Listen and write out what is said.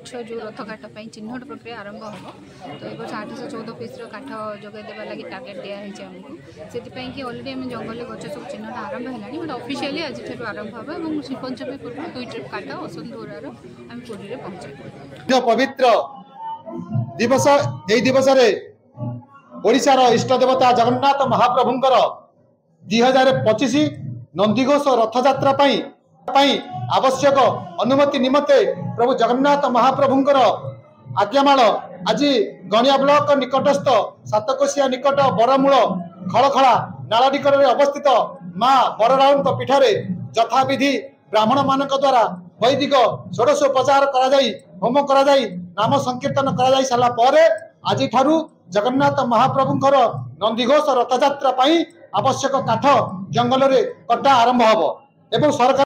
गछ जो रथ काठ चिन्हट प्रक्रिया आरंभ हम तो ये वर्ष 814 पीस काठ जगह देवा लगी टार्गेट दिखाई आमको से कि अलरेडी आम जंगल गछ सब चिन्हट आरंभ है बट ऑफिशियली आज आरंभ हम और श्रीपंचमी पूर्व 2 ट्रिप काठ असंत दोरार आम पुरी में पहुंचे पवित्र दिवस यही दिवस ओडिशार इष्ट देवता जगन्नाथ महाप्रभुंकर 2025 नंदीघोष रथयात्रा आवश्यक अनुमति निमते प्रभु जगन्नाथ महाप्रभुंकर आज्ञामाल आज गणिया ब्लॉक निकटस्थ सातकोशिया निकट बरमूल खड़खड़ा नाला निकट में अवस्थित माँ बरराउन पीठरे यथाविधि ब्राह्मण मान द्वारा वैदिक षोडशोपचार होम कर नाम संकीर्तन कर सारा पर आज जगन्नाथ महाप्रभुंकर नंदीघोष रथयात्रा आवश्यक काठ जंगल में कटा आरंभ हम एवं सरकार